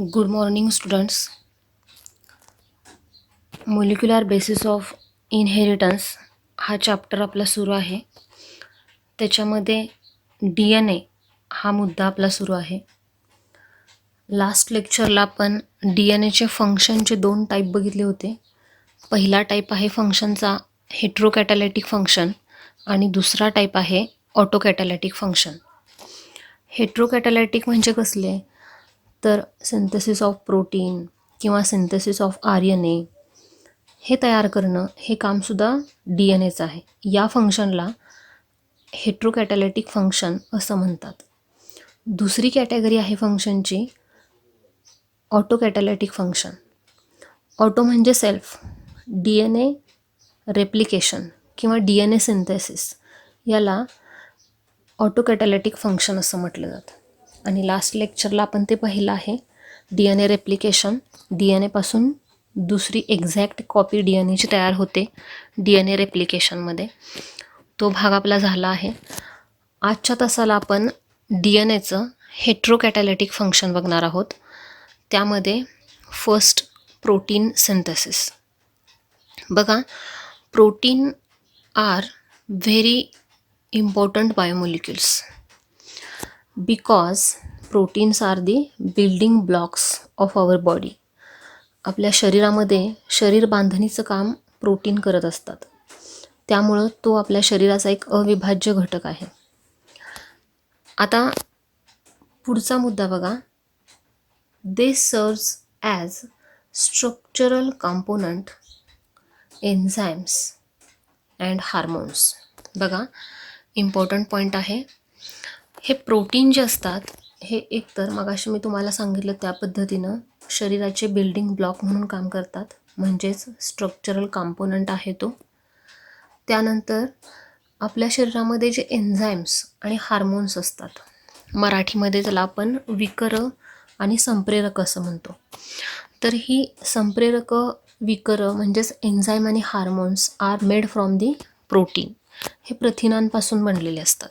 Good morning students. Molecular basis of inheritance हा chapter आपला सुरू आहे. त्याच्यामध्ये DNA हा मुद्दा आपला सुरू आहे. लास्ट लेक्चरला आपण DNAचे फंक्शनचे 2 टाईप बघितले होते. पहिला टाईप आहे फंक्शनचा हेट्रोकॅटॅलिटिक फंक्शन आणि दुसरा टाईप आहे ऑटोकॅटॅलिटिक फंक्शन. हेट्रोकॅटॅलिटिक म्हणजे कसले, तर सिंथेसिस ऑफ प्रोटीन किंवा सिंथेसिस ऑफ RNA हे तयार करणं हे कामसुद्धा DNAचं आहे. या फंक्शनला हेट्रोकॅटॅलिटिक फंक्शन असं म्हणतात. दुसरी कॅटेगरी आहे फंक्शनची ऑटोकॅटॅलिटिक फंक्शन. ऑटो म्हणजे सेल्फ, DNA रेप्लिकेशन किंवा DNA सिंथेसिस याला ऑटोकॅटॅलिटिक फंक्शन असं म्हटलं जातं. आणि लास्ट लेक्चरला आपण ते पाहिलं आहे. DNA रेप्लिकेशन, DNA पासून दुसरी एक्झॅक्ट कॉपी DNAची तयार होते DNA रेप्लिकेशनमध्ये. तो भाग आपला झाला आहे. आजच्या तासाला आपण DNAचं हेट्रोकॅटॅलिटिक फंक्शन बघणार आहोत. त्यामध्ये फर्स्ट प्रोटीन सिंथेसिस. बघा, protein are very important biomolecules because proteins are the building blocks of our body. आपल्या शरीरामध्ये शरीर बांधणीचं काम प्रोटीन करत असतात. त्यामुळं तो आपल्या शरीराचा एक अविभाज्य घटक आहे. आता पुढचा मुद्दा बघा, they serves as structural component, enzymes and hormones. बघा, इम्पॉर्टंट पॉईंट आहे. हे प्रोटीन जे असतात हे एकतर मगाशी मी तुम्हाला सांगितलं त्या पद्धतीनं शरीराचे बिल्डिंग ब्लॉक म्हणून काम करतात, म्हणजेच स्ट्रक्चरल कंपोनंट आहे तो. त्यानंतर आपल्या शरीरामध्ये जे एन्झाईम्स आणि हार्मोन्स असतात, मराठीमध्ये त्याला आपण विकर आणि संप्रेरक असं म्हणतो. तर ही संप्रेरक विकर म्हणजेच एन्झाईम आणि hormones are made from the protein. हे प्रथिनांपासून बनलेले असतात.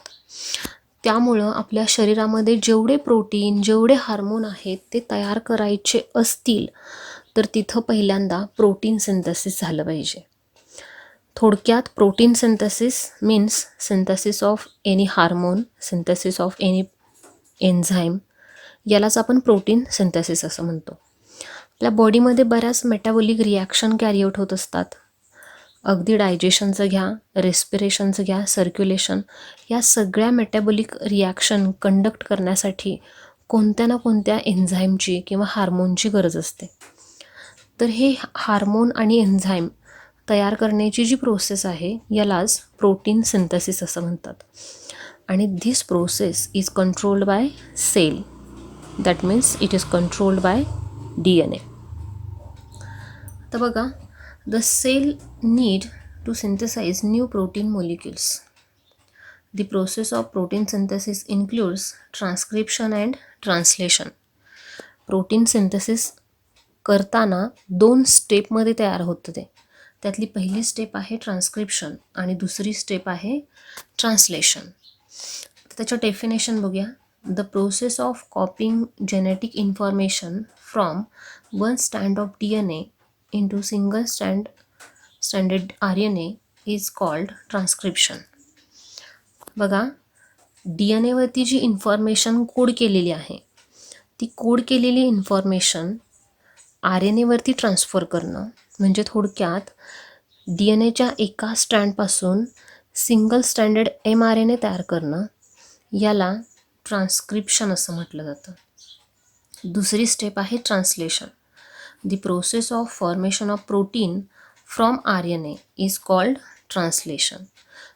त्यामुळं आपल्या शरीरामध्ये जेवढे प्रोटीन, जेवढे हार्मोन आहेत ते तयार करायचे असतील तर तिथं पहिल्यांदा प्रोटीन सिंथेसिस झालं पाहिजे. थोडक्यात protein synthesis means synthesis of any hormone, synthesis of any enzyme, यालाच आपण प्रोटीन सिंथेसिस असं म्हणतो. आपल्या बॉडीमध्ये बऱ्याच मेटाबॉलिक रिॲक्शन कॅरी आउट होत असतात. अगदी डायजेशनचं घ्या, रेस्पिरेशनचं घ्या, सर्क्युलेशन, या सगळ्या मेटाबॉलिक रिॲक्शन कंडक्ट करण्यासाठी कोणत्या ना कोणत्या एन्झाईमची किंवा हार्मोनची गरज असते. तर हे हार्मोन आणि एन्झाईम तयार करण्याची जी प्रोसेस आहे यालाच प्रोटीन सिंथेसिस असं म्हणतात. आणि this process is controlled by cell, that means it is controlled by DNA. तर बघा, the cell need to synthesize new protein molecules. The process of protein synthesis includes transcription and translation. Protein synthesis करताना 2 स्टेपमध्ये तयार होतं ते. त्यातली पहिली step आहे ट्रान्स्क्रिप्शन आणि दुसरी स्टेप आहे ट्रान्सलेशन. त्याचं डेफिनेशन बघूया. The process of कॉपिंग genetic information from one strand of DNA into single stranded RNA is called transcription. बघा, DNA वरती जी इन्फॉर्मेशन कोड केलेली आहे ती कोड केलेली इन्फॉर्मेशन RNA वरती ट्रान्सफर करणं, म्हणजे थोडक्यात DNAच्या एका स्ट्रँडपासून सिंगल स्ट्रँडेड mRNA तयार करणं, याला ट्रान्स्क्रिप्शन असं म्हटलं जातं. दुसरी स्टेप आहे translation. The process of formation of protein from RNA is called translation.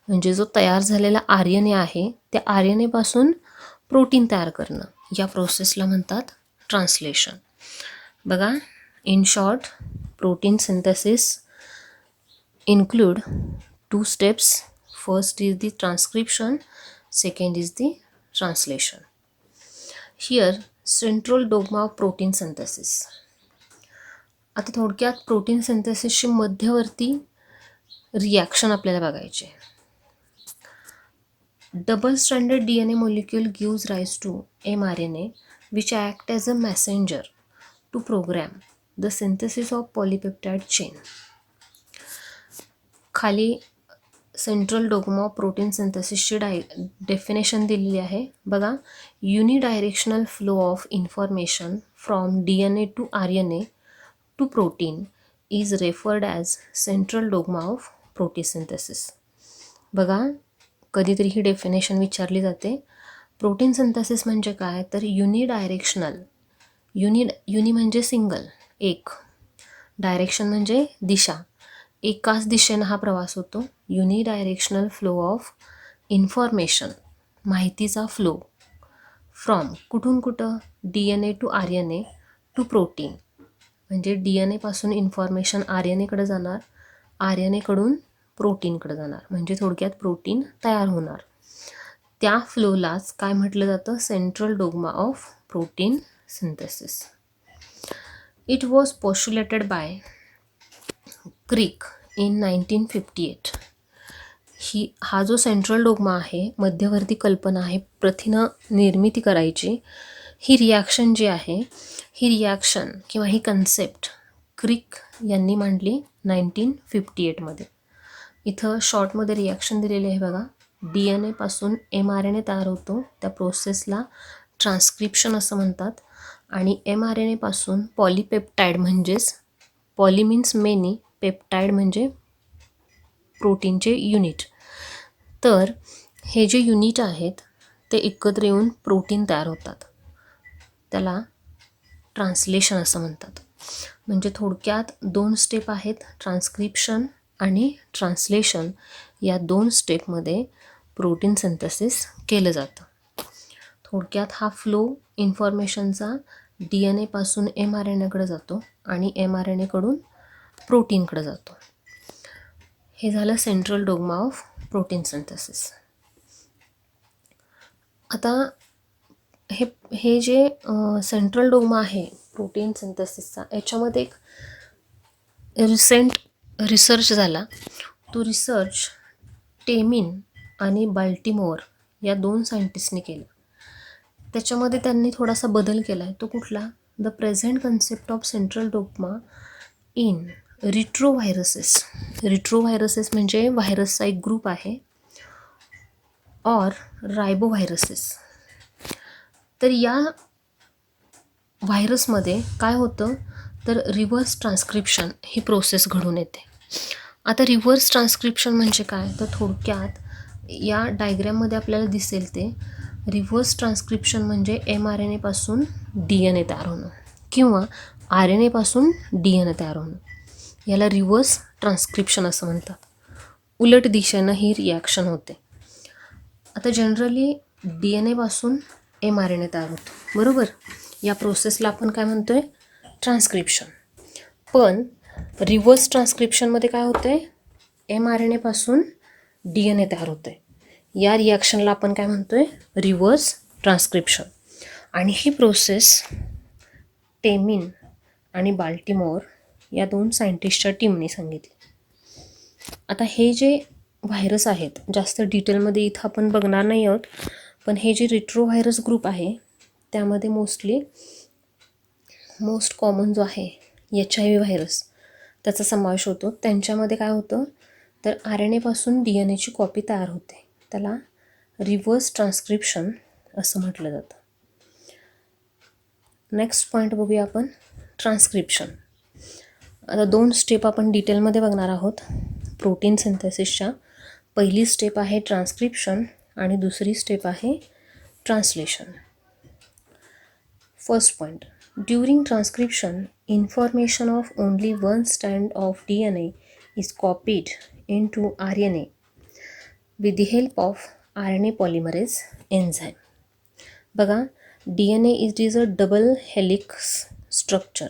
म्हणजे जो तयार झालेला RNA आहे त्या RNA पासून प्रोटीन तयार करणं, या प्रोसेसला म्हणतात ट्रान्सलेशन. बघा, in short protein synthesis include 2 steps. First is the transcription, second is the translation. Here central dogma of protein synthesis. आता थोडक्यात प्रोटीन सिंथेसिसची मध्यवर्ती रिॲक्शन आपल्याला बघायचे. Double stranded DNA molecule gives rise to mRNA which act as a messenger to program the synthesis of polypeptide chain. खाली central dogma of protein सिंथेसिसची definition दिलेली आहे बघा. Unidirectional flow of information from DNA to RNA to protein is referred as central dogma of protein synthesis. बघा, कधीतरी ही definition विचारली जाते. Protein synthesis म्हणजे काय, तर युनिडायरेक्शनल. युनी म्हणजे सिंगल, एक. डायरेक्शन म्हणजे दिशा, एकाच दिशेनं हा प्रवास होतो. युनिडायरेक्शनल फ्लो ऑफ इन्फॉर्मेशन, माहितीचा फ्लो, फ्रॉम कुठून कुठं, DNA to RNA to protein. म्हणजे DNA पासून इन्फॉर्मेशन RNA कडे जाणार, RNA कडून प्रोटीनकडे जाणार, म्हणजे थोडक्यात प्रोटीन तयार होणार. त्या फ्लोलाच काय म्हटलं जातं, central dogma of protein synthesis. It was postulated by Crick in 1958. हा जो सेंट्रल डोग्मा आहे, मध्यवर्ती कल्पना आहे प्रथिन निर्मिती करायची, ही रिॲक्शन जी आहे, ही रिॲक्शन किंवा ही कन्सेप्ट क्रिक यांनी मांडली 1958मध्ये. इथं शॉर्टमध्ये रिॲक्शन दिलेली आहे बघा. DNA पासून mRNA तयार होतो, त्या प्रोसेसला ट्रान्स्क्रिप्शन असं म्हणतात. आणि mRNA पासून पॉलिपेप्टाइड म्हणजेच पॉली मीन्स मेनी, पेप्टाइड म्हणजे प्रोटीनचे युनिट. तर हे जे युनिट आहेत ते एकत्र येऊन प्रोटीन तयार होतात, त्याला ट्रान्सलेशन असं म्हणतात. म्हणजे थोडक्यात 2 स्टेप आहेत, ट्रान्स्क्रिप्शन आणि ट्रान्सलेशन. या 2 स्टेपमध्ये प्रोटीन सिंथेसिस केलं जातं. थोडक्यात हा फ्लो इन्फॉर्मेशनचा DNA पासून mRNAकडे जातो आणि mRNAकडून प्रोटीनकडे जातो. हे झालं central dogma of protein synthesis. आता हे जे सेंट्रल डोग्मा आहे प्रोटीन सिंथेसिसचा, याच्यामध्ये एक रिसेंट रिसर्च झाला. तो रिसर्च टेमिन आणि बाल्टिमोर या 2 सायंटिस्टनी केला. त्याच्यामध्ये त्यांनी थोडासा बदल केला आहे. तो कुठला, the present concept of central dogma in retroviruses. Retroviruses म्हणजे व्हायरसचा एक ग्रुप आहे, ऑर रायबोव्हायरसेस. तर या व्हायरसमध्ये काय होतं, तर रिव्हर्स ट्रान्स्क्रिप्शन ही प्रोसेस घडून येते. आता रिव्हर्स ट्रान्स्क्रिप्शन म्हणजे काय, तर थोडक्यात या डायग्रॅममध्ये आपल्याला दिसेल ते रिव्हर्स ट्रान्स्क्रिप्शन म्हणजे mRNA पासून DNA तयार होणं किंवा RNA पासून DNA तयार होणं, याला रिव्हर्स ट्रान्स्क्रिप्शन असं म्हणतात. उलट दिशेनं ही रिॲक्शन होते. आता जनरली DNA पासून mRNA तयार होतो, बरोबर. या प्रोसेसला आपण काय म्हणतोय, ट्रान्स्क्रिप्शन. पण रिव्हर्स ट्रान्स्क्रिप्शनमध्ये काय होतंय, mRNA पासून DNA तयार होते. या रिॲक्शनला आपण काय म्हणतोय, रिव्हर्स ट्रान्स्क्रिप्शन. आणि ही प्रोसेस टेमिन आणि बाल्टिमोर या 2 सायंटिस्टच्या टीमने सांगितली. आता हे जे व्हायरस आहेत, जास्त डिटेलमध्ये इथं आपण बघणार नाही आहोत, पण हे जे रिट्रोव्हायरस ग्रुप आहे त्यामध्ये मोस्ट कॉमन जो आहे HIV व्हायरस, त्याचा समावेश होतो. त्यांच्यामध्ये काय होतं, तर RNA पासून DNAची कॉपी तयार होते, त्याला रिव्हर्स ट्रान्स्क्रिप्शन असं म्हटलं जातं. नेक्स्ट पॉईंट बघूया आपण, ट्रान्स्क्रिप्शन. आता 2 स्टेप आपण डिटेलमध्ये बघणार आहोत प्रोटीन सिंथेसिसच्या. पहिली स्टेप आहे ट्रान्स्क्रिप्शन आणि दुसरी स्टेप आहे translation. First point, during transcription information of only 1 strand of DNA is copied into RNA with the help of RNA polymerase enzyme. बघा, DNA is a double helix structure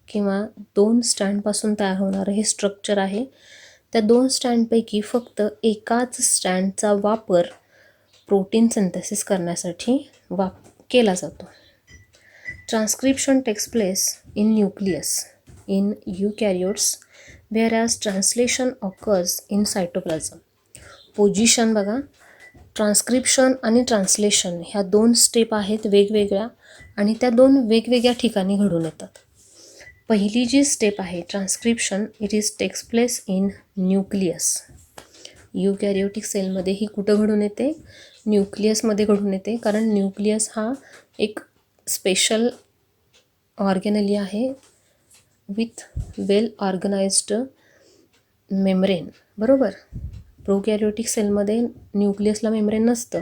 किंवा 2 स्ट्रँडपासून तयार होणारं हे structure आहे. त्या 2 स्ट्रँडपैकी फक्त एकाच स्ट्रँडचा वापर प्रोटीन सिंथेसिस करण्यासाठी केला जातो. Transcription takes place in nucleus in eukaryotes, whereas translation occurs in cytoplasm. Position बघा, ट्रान्स्क्रिप्शन आणि ट्रान्सलेशन ह्या 2 स्टेप आहेत वेगवेगळ्या, आणि त्या 2 वेगवेगळ्या ठिकाणी घडून येतात. पहिली जी स्टेप आहे transcription, it is takes place in nucleus. Eukaryotic सेलमध्ये ही कुठं घडून येते? न्यूक्लियसमध्ये घडून येते, कारण न्यूक्लियस हा एक स्पेशल ऑर्गॅनली आहे विथ वेल ऑर्गनाइज्ड मेम्ब्रेन. बरोबर. प्रोकॅरियोटिक सेलमध्ये न्यूक्लियसला मेम्ब्रेन नसतं,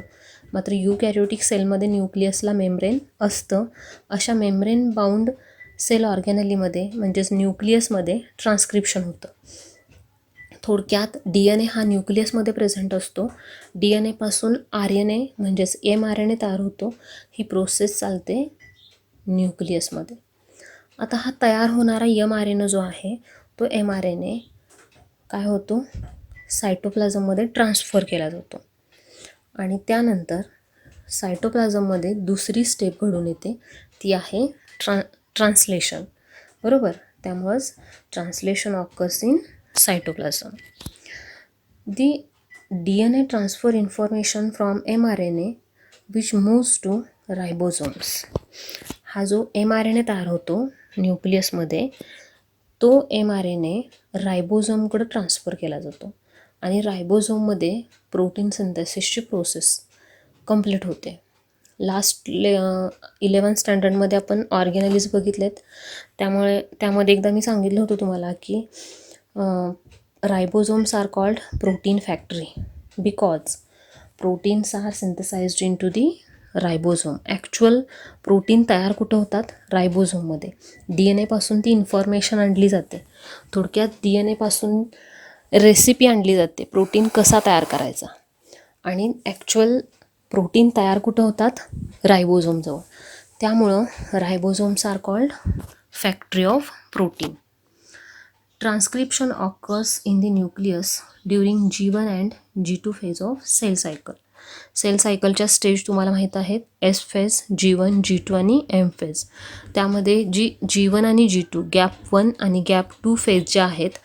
मात्र युकॅरियोटिक सेलमध्ये न्यूक्लियसला मेम्ब्रेन असतं. अशा मेम्ब्रेन बाउंड सेल ऑर्गॅनलीमध्ये म्हणजेच न्यूक्लियसमध्ये ट्रान्स्क्रिप्शन होतं. थोडक्यात DNA हा न्यूक्लियसमध्ये प्रेझेंट असतो. DNAपासून RNA म्हणजेच mRNA तयार होतो. ही प्रोसेस चालते न्यूक्लियसमध्ये. आता हा तयार होणारा mRNA जो आहे तो mRNA काय होतो? सायटोप्लाझममध्ये ट्रान्सफर केला जातो आणि त्यानंतर सायटोप्लाझममध्ये दुसरी स्टेप घडून येते, ती आहे ट्रान्सलेशन. बरोबर. त्यामुळंच translation occurs in cytoplasm. The DNA transfer information from mRNA which moves to ribosomes. हा जो mRNA तयार होतो न्यूक्लियसमध्ये, तो mRNA रायबोझोमकडे ट्रान्सफर केला जातो आणि रायबोझोममध्ये प्रोटीन सिंथेसिसची प्रोसेस कंप्लीट होते. लास्ट 11th स्टँडर्डमध्ये आपण ऑर्गॅनलीज बघितलेत, त्यामध्ये एकदा मी सांगितलं होतं तुम्हाला की ribosomes are called protein factory because proteins are synthesised into the ribosome. Actual protein तयार कुठं होतात? रायबोझोममध्ये. DNAपासून ती इन्फॉर्मेशन आणली जाते. थोडक्यात DNAपासून रेसिपी आणली जाते प्रोटीन कसा तयार करायचा, आणि ॲक्च्युअल प्रोटीन तयार कुठं होतात? रायबोझोमजवळ. त्यामुळं ribosomes are called factory of protein. Transcription occurs in the nucleus during G1 and G2 phase of cell cycle. Cell सायकलच्या स्टेज तुम्हाला माहीत आहेत, S फेज, G1, G2 आणि M फेज. त्यामध्ये G1 आणि G2 गॅप 1 आणि गॅप 2 फेज जे आहेत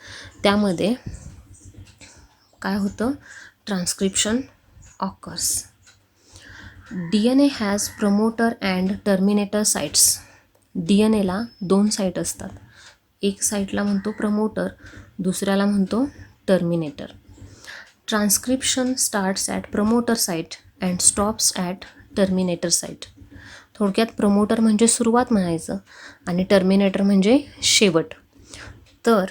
त्यामध्ये काय होतं? Transcription occurs. DNA has promoter and terminator sites. DNAला 2 साईट असतात. एक साईटला म्हणतो प्रमोटर, दुसऱ्याला म्हणतो terminator. Transcription starts at promoter site and stops at terminator site. थोडक्यात प्रमोटर म्हणजे सुरुवात म्हणायचं आणि टर्मिनेटर म्हणजे शेवट. तर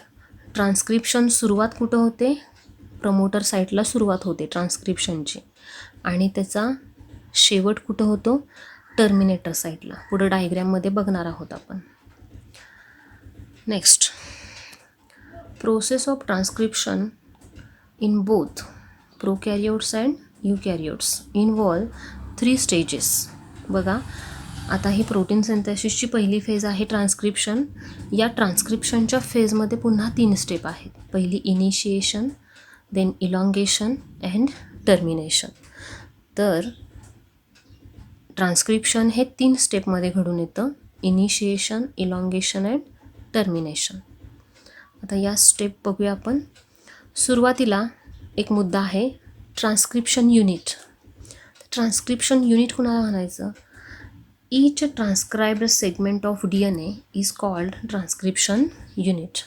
ट्रान्स्क्रिप्शन सुरुवात कुठं होते? प्रमोटर साईटला सुरुवात होते ट्रान्स्क्रिप्शनची, आणि त्याचा शेवट कुठं होतो? टर्मिनेटर साईटला. पुढं डायग्रॅममध्ये बघणार आहोत आपण. Next, process of transcription in both prokaryotes and eukaryotes involve 3 stages. बघा, आता ही प्रोटीन सिंथेसिसची पहिली फेज आहे ट्रान्स्क्रिप्शन. या ट्रान्स्क्रिप्शनच्या फेजमध्ये पुन्हा 3 स्टेप आहेत. पहिली initiation, then elongation and termination. तर ट्रान्स्क्रिप्शन हे 3 स्टेपमध्ये घडून येतं, इनिशिएशन, इलॉंगेशन अँड टर्मिनेशन. आता या स्टेप बघूया आपण. सुरुवातीला एक मुद्दा आहे ट्रान्स्क्रिप्शन युनिट. ट्रान्स्क्रिप्शन युनिट कुणाला म्हणायचं? Each transcribed segment of DNA is called transcription unit.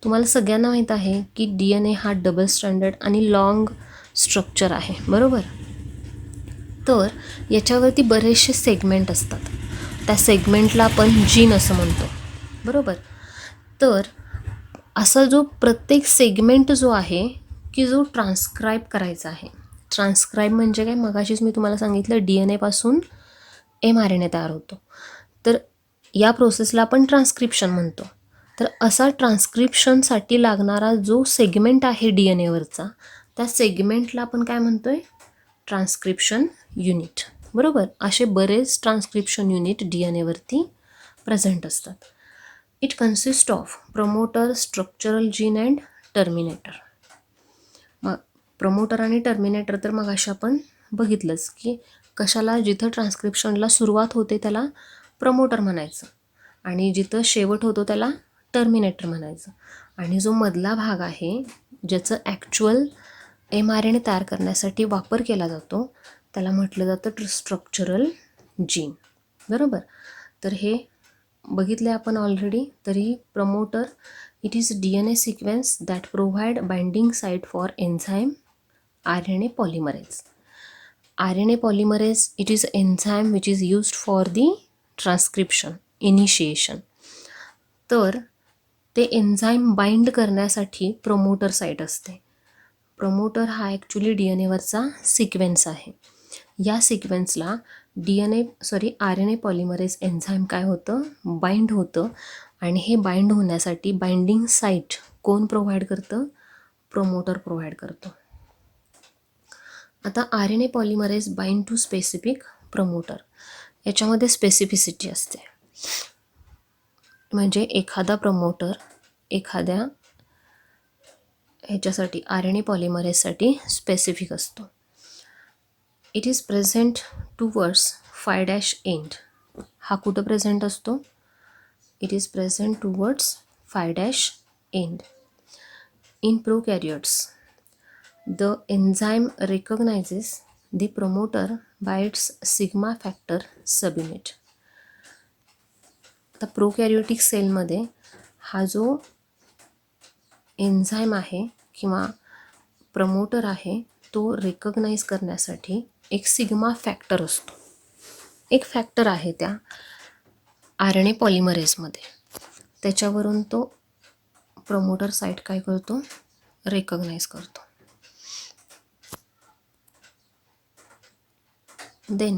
तुम्हाला सगळ्यांना माहीत आहे की DNA हा डबल स्टँडर्ड आणि लॉंग स्ट्रक्चर आहे. बरोबर. तर याच्यावरती बरेचसे सेगमेंट असतात. त्या सेगमेंटला आपण जीन असं म्हणतो. बरोबर. तर असा जो प्रत्येक सेगमेंट जो आहे की जो ट्रान्स्क्राईब करायचा आहे. ट्रान्स्क्राईब म्हणजे काय? मगाशीच मी तुम्हाला सांगितलं DNAपासून mRNA तयार होतो. तर या प्रोसेसला आपण ट्रान्स्क्रिप्शन म्हणतो. तर असा ट्रान्स्क्रिप्शनसाठी लागणारा जो सेगमेंट आहे DNAवरचा, त्या सेगमेंटला आपण काय म्हणतोय? Transcription unit. बरोबर. असे बरेच ट्रान्स्क्रिप्शन युनिट DNAवरती प्रेझेंट असतात. It consist of promoter, structural gene and terminator. मग प्रमोटर आणि टर्मिनेटर तर मग अशा आपण बघितलंच की कशाला, जिथं ट्रान्स्क्रिप्शनला सुरुवात होते त्याला प्रमोटर म्हणायचं आणि जिथं शेवट होतो त्याला टर्मिनेटर म्हणायचं. आणि जो मधला भाग आहे ज्याचं ॲक्च्युअल mRNA तयार करण्यासाठी वापर केला जातो त्याला म्हटलं जातं स्ट्रक्चरल जीन. बरोबर. तर हे बघितले आपण ऑलरेडी. तरी promoter it is DNA sequence that provide binding site for enzyme RNA polymerase. RNA polymerase it is enzyme which is used for the transcription initiation. तर ते एन्झाईम बाइंड करण्यासाठी प्रमोटर साईट असते. प्रमोटर हा actually DNA वरचा sequence आहे. या सिक्वेन्सला RNA polymerase enzyme काय होतं, बाइंड होतं. आणि हे बाइंड होण्यासाठी बाइंडिंग साईट कोण प्रोव्हाइड करतं, प्रमोटर प्रोव्हाइड करतो. आता RNA polymerase bind to specific promoter, याच्यामध्ये स्पेसिफिसिटी असते. म्हणजे एखादा प्रमोटर एखाद्या ह्याच्यासाठी RNA पॉलिमरेजसाठी स्पेसिफिक असतो. It is present towards 5' end. हा कुठं प्रेझेंट असतो, it is present towards 5' end. In prokaryotes the enzyme recognizes the promoter by its sigma factor subunit. आता प्रोकॅरियोटिक सेलमध्ये हा जो एन्झाईम आहे किंवा प्रमोटर आहे तो रेकग्नाइज करण्यासाठी एक सिग्मा फॅक्टर असतो. एक फॅक्टर आहे त्या RNA पॉलिमरेजमध्ये, त्याच्यावरून तो प्रमोटर साईट काय करतो, रेकग्नाइज करतो. Then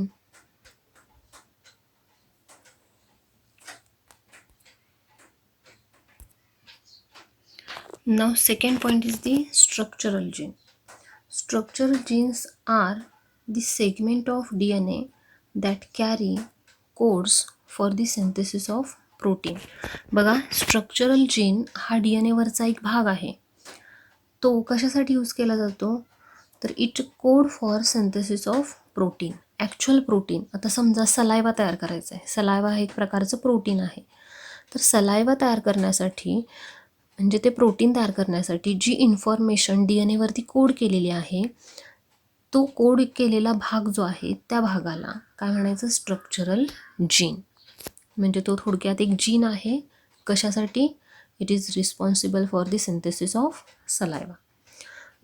now second point is the structural gene. Structural genes are the segment of DNA that carry codes for the synthesis of protein. बघा, स्ट्रक्चरल जीन हा DNA वरचा एक भाग आहे. तो कशासाठी यूज केला जातो, तर it code for synthesis of protein, actual protein. आता समजा सलायवा तयार करायचा आहे, सलायवा हा एक प्रकारचं प्रोटीन आहे. तर सलायवा तयार करण्यासाठी म्हणजे ते प्रोटीन तयार करण्यासाठी जी इन्फॉर्मेशन DNA वरती कोड केलेली आहे, तो कोड केलेला भाग जो आहे त्या भागाला काय म्हणायचं, स्ट्रक्चरल जीन. म्हणजे तो थोडक्यात एक जीन आहे. कशासाठी, it is responsible for the synthesis of saliva.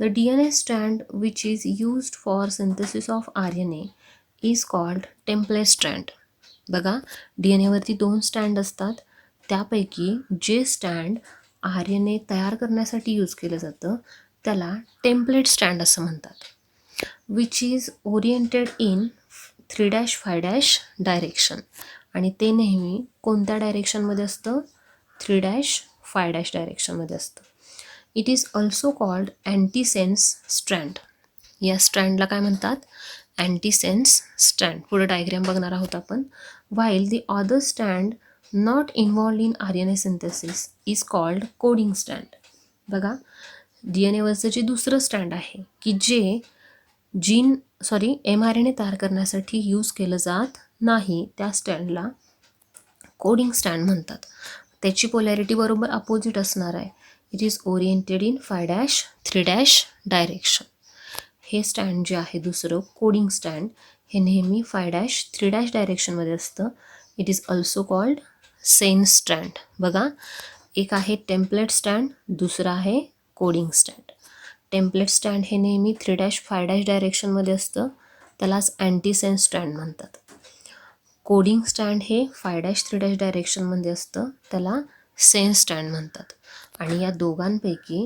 The DNA strand which is used for synthesis of RNA is called template strand. बघा, DNA वरती 2 स्टँड असतात. त्यापैकी जे स्टँड RNA तयार करण्यासाठी यूज केलं जातं त्याला टेम्पलेट स्टँड असं म्हणतात. Which is oriented in 3'5' direction. आणि ते नेहमी कोणत्या डायरेक्शनमध्ये असतं, 3'5' डायरेक्शनमध्ये असतं. It is also called antisense strand. या स्ट्रँडला काय म्हणतात, अँटीसेन्स स्ट्रँड. पुढे डायग्राम बघणार आहोत आपण. While the other stand not involved in RNA synthesis is called coding stand. बघा, DNA वरचं जे दुसरं स्टँड आहे की जे mRNA तयार करण्यासाठी यूज केलं जात नाही, त्या स्टँडला कोडिंग स्टँड म्हणतात. त्याची पोलॅरिटी बरोबर अपोजिट असणार आहे. It is oriented in 5'3' direction. हे स्टँड जे आहे दुसरं कोडिंग स्टँड हे नेहमी 5'3' डायरेक्शनमध्ये असतं. It is also called sense stand. बघा, एक आहे टेम्पलेट स्टँड, दुसरा आहे कोडिंग स्टँड. टेम्पलेट स्टँड हे नेहमी 3'5' डायरेक्शनमध्ये असतं, त्यालाच अँटीसेन्स स्टँड म्हणतात. कोडिंग स्टँड हे 5'3' डायरेक्शनमध्ये असतं, त्याला सेन्स स्टँड म्हणतात. आणि या दोघांपैकी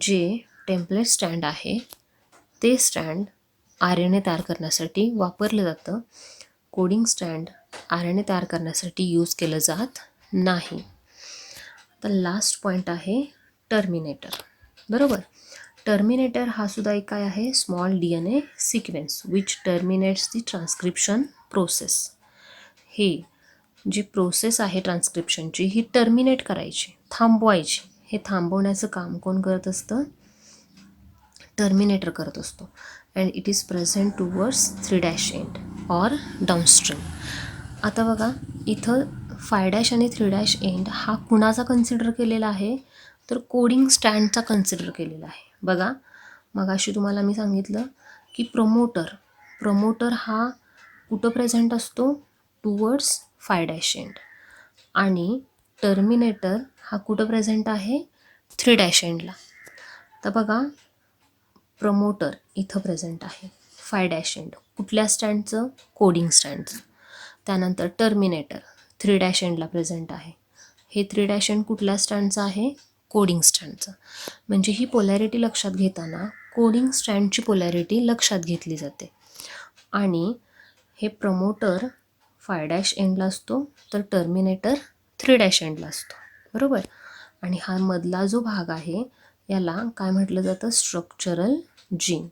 जे टेम्पलेट स्टँड आहे ते स्टँड RNA तयार करण्यासाठी वापरलं जातं. कोडिंग स्टँड RNA तयार करण्यासाठी यूज केलं जात नाही. तर लास्ट पॉईंट आहे टर्मिनेटर. बरोबर, टर्मिनेटर हा सुद्धा एक काय आहे, small DNA sequence which terminates the transcription process. हे जी प्रोसेस आहे ट्रान्स्क्रिप्शनची ही टर्मिनेट करायची, थांबवायची. हे थांबवण्याचं काम कोण करत असतं, टर्मिनेटर करत असतो. And it is present towards 3' end or downstream. आता बघा, इथं 5' आणि 3' एंड हा कुणाचा कन्सिडर केलेला आहे, तर कोडिंग स्टँडचा कन्सिडर केलेला आहे. बघा, मगाशी तुम्हाला मी सांगितलं की प्रमोटर हा कुठं प्रेझेंट असतो, टुवर्ड्स 5' एंड. आणि टर्मिनेटर हा कुठं प्रेझेंट आहे, 3' एंडला. तर बघा, प्रमोटर इथं प्रेझेंट आहे 5' एंड. कुठल्या स्टँडचं, कोडिंग स्टँडचं. त्यानंतर टर्मिनेटर 3' एंडला प्रेझेंट आहे. हे 3' एंड कुठल्या स्टँडचं आहे, कोडिंग स्टँडचं. म्हणजे ही पोलॅरिटी लक्षात घेताना कोडिंग स्टँडची पोलॅरिटी लक्षात घेतली जाते. आणि हे प्रमोटर 5' एंडला असतो, तर टर्मिनेटर 3' एंडला असतो, बरोबर. आणि हा मधला जो भाग आहे याला काय म्हटलं जातं, स्ट्रक्चरल जीन.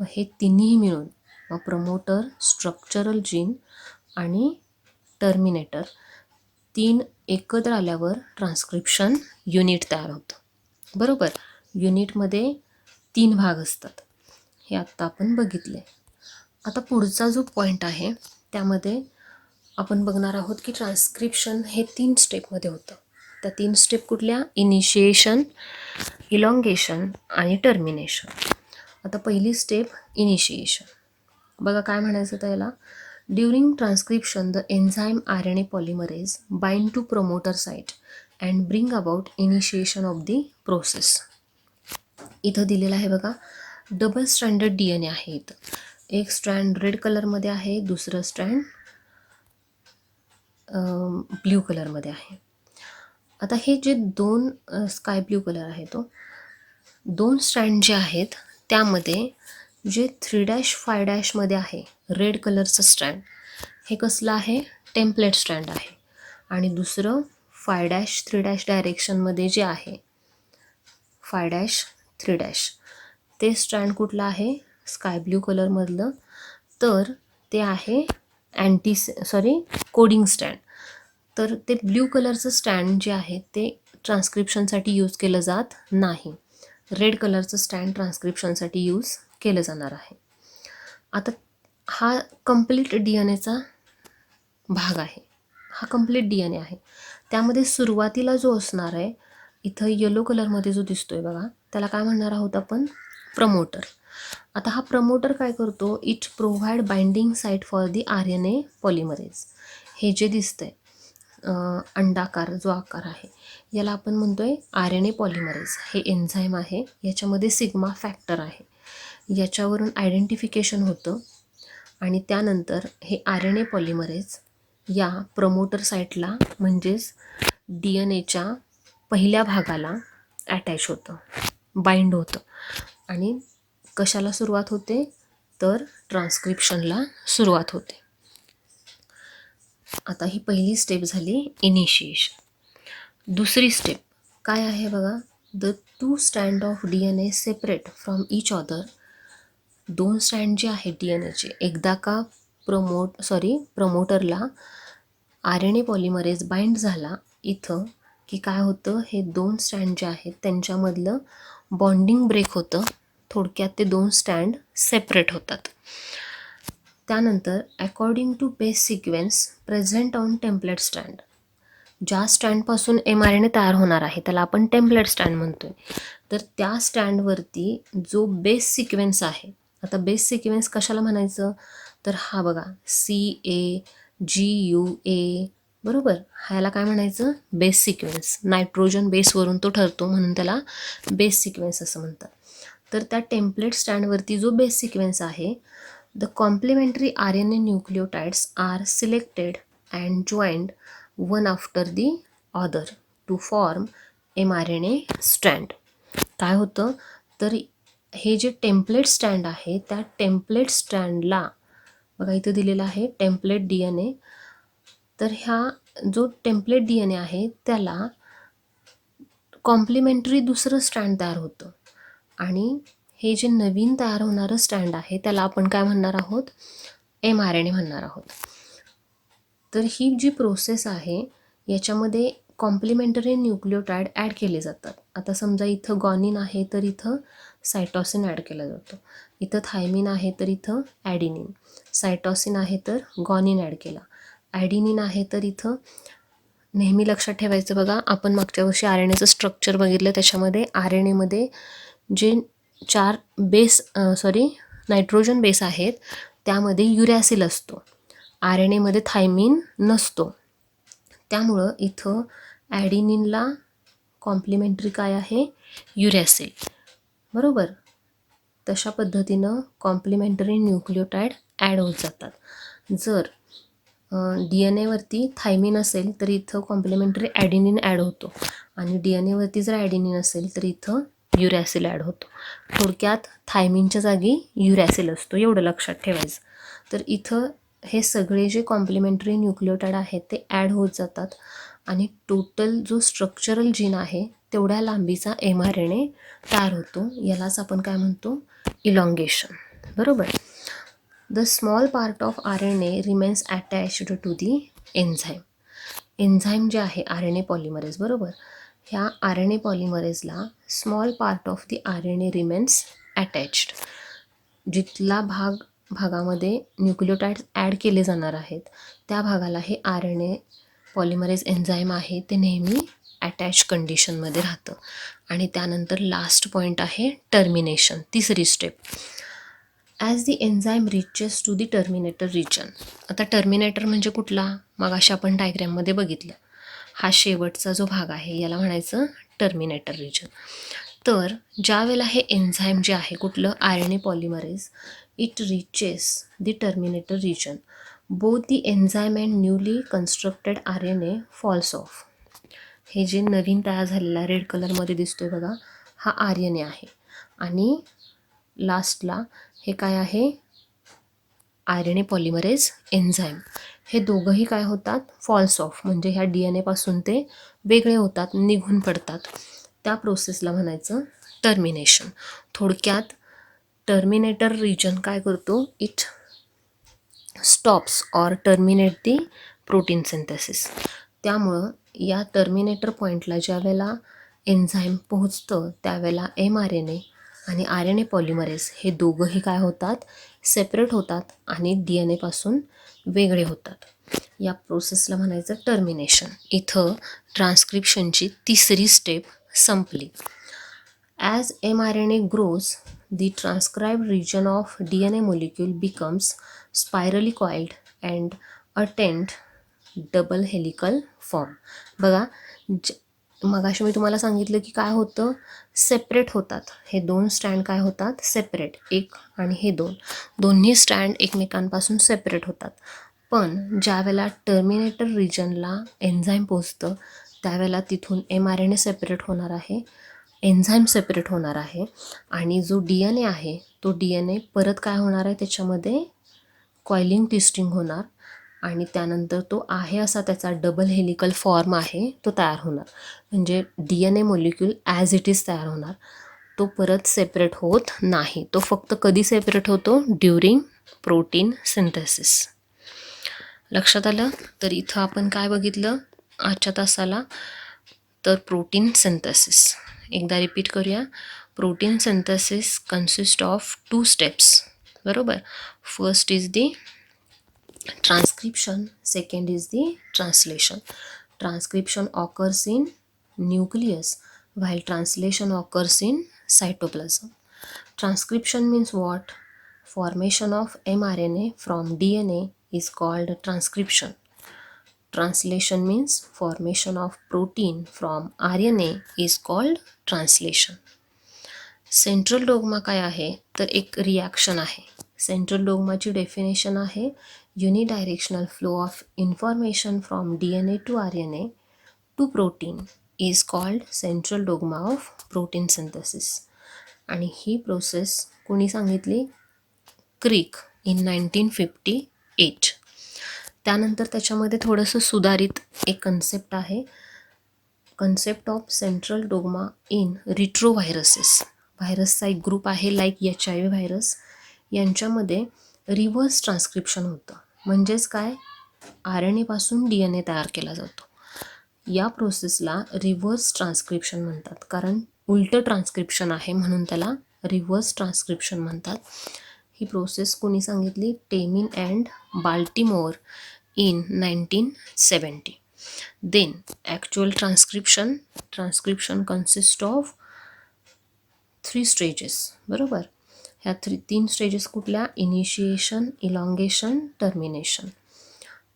हे तिन्ही मिळून मग प्रमोटर, स्ट्रक्चरल जीन आणि टर्मिनेटर 3 एकत्र आल्यावर ट्रान्स्क्रिप्शन युनिट तयार होतं, बरोबर. युनिटमध्ये 3 भाग असतात, हे आत्ता आपण बघितले. आता पुढचा जो पॉईंट आहे त्यामध्ये आपण बघणार आहोत की ट्रान्स्क्रिप्शन हे 3 स्टेपमध्ये होतं. त्या 3 स्टेप कुठल्या, इनिशिएशन, इलॉंगेशन आणि टर्मिनेशन. आता पहिली स्टेप इनिशिएशन. बघा काय म्हणायचं त्याला, during transcription the enzyme RNA polymerase bind to promoter site and bring about initiation of the process. इथं दिलेलं आहे बघा, डबल स्ट्रँडेड DNA आहे. इथं एक स्ट्रँड रेड कलरमध्ये आहे, दुसरं स्ट्रँड ब्ल्यू कलरमध्ये आहे. आता हे जे 2 स्काय ब्ल्यू कलर आहे, तो 2 स्ट्रँड जे आहेत त्यामध्ये जे 3' मध्ये आहे रेड कलरचं स्ट्रँड, हे कसलं आहे, टेम्पलेट स्ट्रँड आहे. आणि दुसरं 5' डायरेक्शनमध्ये जे आहे 5' ते स्ट्रँड कुठलं आहे, स्काय ब्ल्यू कलरमधलं, तर ते आहे कोडिंग स्टँड. तर ते ब्ल्यू कलरचं स्टँड जे आहे ते ट्रान्स्क्रिप्शनसाठी यूज केलं जात नाही. रेड कलरचं स्टँड ट्रान्स्क्रिप्शनसाठी यूज केलं जाणार आहे. आता हा कंप्लीट DNAचा भाग आहे, हा कंप्लीट DNA आहे. त्यामध्ये सुरुवातीला जो असणार आहे, इथं येलो कलरमध्ये जो दिसतोय बघा, त्याला काय म्हणणार आहोत आपण, प्रमोटर. आता हा प्रमोटर काय करतो, it provide binding site for the RNA polymerase. हे जे दिसतंय अंडाकार जो आकार आहे याला आपण म्हणतोय RNA पॉलिमरेज. हे एन्झाईम आहे, याच्यामध्ये सिग्मा फॅक्टर आहे, याच्यावरून आयडेंटिफिकेशन होतं. आणि त्यानंतर हे RNA पॉलिमरेज या प्रमोटर साईटला म्हणजेच DNAच्या पहिल्या भागाला अटॅच होतं, बाइंड होतं. आणि कशाला सुरुवात होते, तर ट्रान्स्क्रिप्शनला सुरुवात होते. आता ही पहिली स्टेप झाली इनिशिएशन. दुसरी स्टेप काय आहे बघा, the 2 strand of DNA separate from each other. 2 strand जे आहेत DNAचे, एकदा का प्रमोटरला RNA पॉलिमरेज बाइंड झाला इथं की काय होतं, हे 2 स्टँड जे आहेत त्यांच्यामधलं बॉन्डिंग ब्रेक होतं. थोडक्यात ते 2 स्टँड सेपरेट होतात. त्यानंतर according to base sequence present on template stand, ज्या स्टँडपासून mRNA तयार होणार आहे त्याला आपण टेम्पलेट स्टँड म्हणतोय. तर त्या स्टँडवरती जो बेस सिक्वेन्स आहे, आता बेस सिक्वेन्स कशाला म्हणायचं, तर हा बघा CAGUA, बरोबर. ह्याला काय म्हणायचं, बेस सिक्वेन्स. नायट्रोजन बेसवरून तो ठरतो म्हणून त्याला बेस सिक्वेन्स असं म्हणतात. तर त्या टेम्पलेट स्टँडवरती जो बेस सिक्वेन्स आहे, the complementary RNA nucleotides are selected and joined one after the other to form mRNA stand. काय होतं, तर हे जे टेम्पलेट स्टँड आहे त्या टेम्पलेट स्टँडला बघा इथं दिलेलं आहे टेम्पलेट DNA. तर ह्या जो टेम्पलेट DNA आहे त्याला कॉम्प्लिमेंटरी दुसरं स्टँड तयार होतं. आणि हे जे नवीन तयार होणारं स्टँड आहे त्याला आपण काय म्हणणार आहोत, mRNA म्हणणार आहोत. तर ही जी प्रोसेस आहे याच्यामध्ये कॉम्प्लिमेंटरी न्यूक्लियोटाइड ॲड केले जातात. आता समजा इथं गॉनिन आहे तर इथं सायटॉसिन ॲड केलं जातं, इथं थायमिन आहे तर इथं ॲडिनिन, सायटॉसिन आहे तर गॉनिन ॲड केला, ॲडिनिन आहे तर इथं नेहमी लक्षात ठेवायचं बघा, आपण मागच्या वर्षी RNAचं स्ट्रक्चर बघितलं, त्याच्यामध्ये RNAमध्ये जे 4 नायट्रोजन बेस आहेत त्यामध्ये युरॅसिल असतो, RNAमध्ये थायमिन नसतो. त्यामुळं इथं ॲडिनिनला कॉम्प्लिमेंटरी काय आहे, युरॅसिल, बरोबर. तशा पद्धतीनं कॉम्प्लिमेंटरी न्यूक्लियोटाईड ॲड होत जातात. जर DNA वरती थायमिन असेल तर इथं कॉम्प्लिमेंटरी ॲडिनिन ॲड होतो आणि DNA वरती जर ॲडिनिन असेल तर इथं युरॅसिल ॲड होतो. थोडक्यात थायमिनच्या जागी युरॅसिल असतो, एवढं लक्षात ठेवायचं. तर इथं हे सगळे जे कॉम्प्लिमेंटरी न्यूक्लियोटाईड आहेत ते ॲड होत जातात आणि टोटल जो स्ट्रक्चरल जीन आहे तेवढ्या लांबीचा mRNA तयार होतो. यालाच आपण काय म्हणतो, इलॉंगेशन, बरोबर. The small part of RNA remains attached to the enzyme. Enzyme जे आहे RNA पॉलिमरेज, बरोबर. ह्या RNA पॉलिमरेजला small part of the RNA remains attached. जिथला भागामध्ये न्यूक्लियोटाईड्स ॲड केले जाणार आहेत त्या भागाला हे RNA पॉलिमरेज एन्झाईम आहे ते नेहमी अटॅच कंडिशनमध्ये राहतं. आणि त्यानंतर लास्ट पॉईंट आहे टर्मिनेशन, तिसरी step. As the enzyme reaches to the terminator region. आता टर्मिनेटर म्हणजे कुठला, मगाशी आपण डायग्रॅममध्ये बघितलं, हा शेवटचा जो भाग आहे याला म्हणायचं टर्मिनेटर रिजन. तर ज्या वेळेला हे एन्झाईम जे आहे कुठलं, RNA polymerase, it reaches the terminator region, both the enzyme and newly constructed RNA falls off. हे जे नवीन तयार झालेला रेड कलरमध्ये दिसतोय बघा, हा RNA आहे. आणि लास्टला हे काय आहे, RNA पॉलिमरेज एन्झाईम. हे दोघंही काय होतात, फॉल्स ऑफ, म्हणजे ह्या DNA पासून ते वेगळे होतात, निघून पडतात. त्या प्रोसेसला म्हणायचं टर्मिनेशन. थोडक्यात टर्मिनेटर रिजन काय करतो, it stops or terminate the protein synthesis. त्यामुळं या टर्मिनेटर पॉईंटला ज्या वेळेला एन्झाईम पोहोचतं त्यावेळेला mRNA आणि RNA पॉलिमरेज हे दोघंही काय होतात, सेपरेट होतात आणि DNA पासून वेगळे होतात. या प्रोसेसला म्हणायचं टर्मिनेशन. इथं ट्रान्स्क्रिप्शनची तिसरी स्टेप संपली. As mRNA grows, the transcribed region of DNA molecule becomes spirally coiled and attend double helical form. बघा, मगाशी मी तुम्हाला सांगितलं की काय होतं, सेपरेट होतात हे दोन स्ट्रँड, काय होतात, सेपरेट. एक आणि हे दोन्ही स्ट्रँड एकमेकांपासून सेपरेट होतात. पण ज्या वेळेला टर्मिनेटर रिजनला एन्झाईम पोचतं त्यावेळेला तिथून mRNA सेपरेट होणार आहे, एन्झाईम सेपरेट होणार आहे आणि जो DNA आहे तो DNA परत काय होणार आहे, त्याच्यामध्ये कॉइलिंग ट्विस्टिंग होणार आणि त्यानंतर तो आहे असा त्याचा डबल हेलिकल फॉर्म आहे तो तयार होणार. म्हणजे DNA molecule as it is तयार होणार, तो परत सेपरेट होत नाही. तो फक्त कधी सेपरेट होतो, ड्युरिंग प्रोटीन सिंथेसिस. लक्षात आलं. तर इथं आपण काय बघितलं आजच्या तासाला, तर प्रोटीन सिंथेसिस. एकदा रिपीट करूया. Protein synthesis consist of 2 steps, बरोबर. First is the transcription, second is the translation. Transcription occurs in nucleus while translation occurs in cytoplasm. Transcription means what? Formation of mRNA from DNA is called transcription. Translation means formation of protein from RNA is called translation. Central dogma काय आहे, तर एक reaction आहे. Central डोग्माची definition आहे, unidirectional flow of information from DNA to RNA to protein is called central dogma of protein synthesis. आणि ही process कोणी सांगितली, क्रिक इन 1958. त्यानंतर त्याच्यामध्ये थोडंसं सुधारित एक कन्सेप्ट आहे, concept of central dogma in retroviruses. व्हायरसचा एक ग्रुप आहे लाईक HIV व्हायरस, यांच्यामध्ये रिव्हर्स ट्रान्स्क्रिप्शन होतं. म्हणजेच काय, RNA पासून DNA तयार केला जातो. या प्रोसेसला रिव्हर्स ट्रान्स्क्रिप्शन म्हणतात, कारण उलटं ट्रान्स्क्रिप्शन आहे म्हणून त्याला रिव्हर्स ट्रान्स्क्रिप्शन म्हणतात. ही प्रोसेस कोणी सांगितली, Temin and Baltimore in 1970. Then actual transcription consist of 3 stages, बरोबर. ह्या 3 स्टेजेस कुठल्या, इनिशिएशन, इलॉंगेशन, टर्मिनेशन.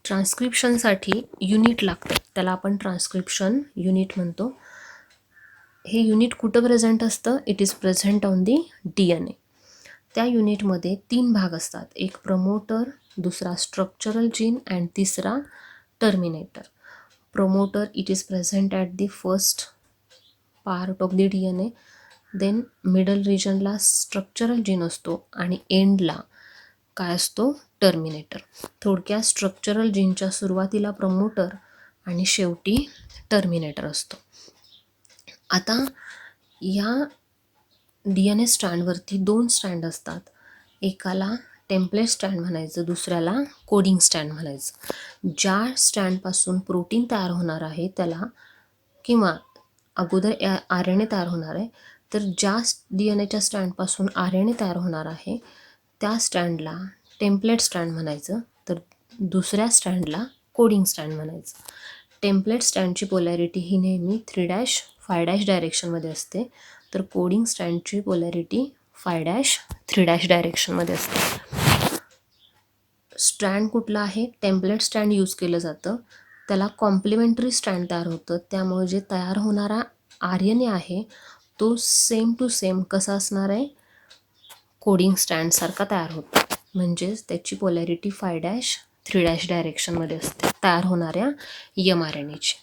ट्रान्स्क्रिप्शनसाठी युनिट लागतं, त्याला आपण ट्रान्स्क्रिप्शन युनिट म्हणतो. हे युनिट कुठं प्रेझेंट असतं? It is present on the DNA. त्या युनिटमध्ये 3 भाग असतात, एक प्रमोटर, दुसरा स्ट्रक्चरल जीन अँड तिसरा terminator. Promoter it is present at the first part of the DNA, then middle रिजनला स्ट्रक्चरल जीन असतो आणि एंडला काय असतो? टर्मिनेटर. थोडक्यात स्ट्रक्चरल जीनच्या सुरुवातीला प्रमोटर आणि शेवटी टर्मिनेटर असतो. आता या DNA स्ट्रँडवरती 2 स्ट्रँड असतात, एकाला टेम्पलेट स्ट्रँड म्हणायचं, दुसऱ्याला कोडिंग स्ट्रँड म्हणायचं. ज्या स्ट्रँडपासून प्रोटीन तयार होणार आहे त्याला, किंवा अगोदर RNA तयार होणार आहे, तर ज्या DNAच्या स्ट्रँडपासून RNA तयार होणार आहे त्या स्ट्रँडला टेम्पलेट स्ट्रँड म्हणायचं, तर दुसऱ्या स्ट्रँडला कोडिंग स्ट्रँड म्हणायचं. टेम्पलेट स्ट्रँडची पोलॅरिटी ही नेहमी 3'5' डायरेक्शनमध्ये असते, तर कोडिंग स्ट्रँडची पोलॅरिटी 5'3' डायरेक्शनमध्ये असते. स्ट्रँड कुठला आहे? टेम्पलेट स्ट्रँड यूज केलं जातं, त्याला कॉम्प्लिमेंटरी स्ट्रँड तयार होतं, त्यामुळे जे तयार होणारा RNA आहे तो सेम टू सेम कसा असणार आहे? कोडिंग स्ट्रँडसारखा तयार होतो, म्हणजेच त्याची पोलॅरिटी 5'3' डायरेक्शनमध्ये असते तयार होणाऱ्या mRNAची.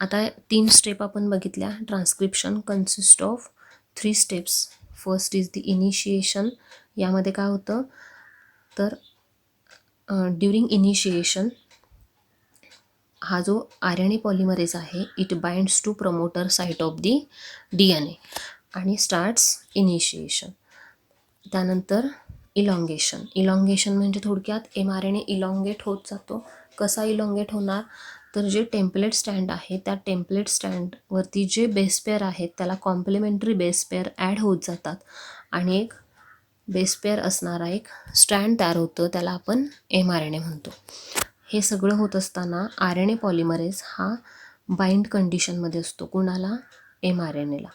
आता 3 स्टेप आपण बघितल्या. Transcription consist of 3 steps. First is the initiation. यामध्ये काय होतं? तर ड्युरिंग इनिशिएशन हा जो RNA पॉलिमरेज आहे it binds to promoter site of the DNA आणि स्टार्ट्स इनिशिएशन. त्यानंतर इलॉंगेशन. इलॉंगेशन म्हणजे थोडक्यात mRNA इलॉंगेट होत जातो. कसा इलॉंगेट होणार? तर जे टेम्पलेट स्टँड आहे त्या टेम्पलेट स्टँडवरती जे बेस पेअर आहेत त्याला कॉम्प्लिमेंटरी बेस पेअर ॲड होत जातात आणि एक बेस पेअर असणारा एक स्ट्रँड तयार होतं, त्याला आपण mRNA म्हणतो. हे सगळं होत असताना RNA पॉलिमरेज हा बाइंड कंडिशनमध्ये असतो. कुणाला? mRNAला.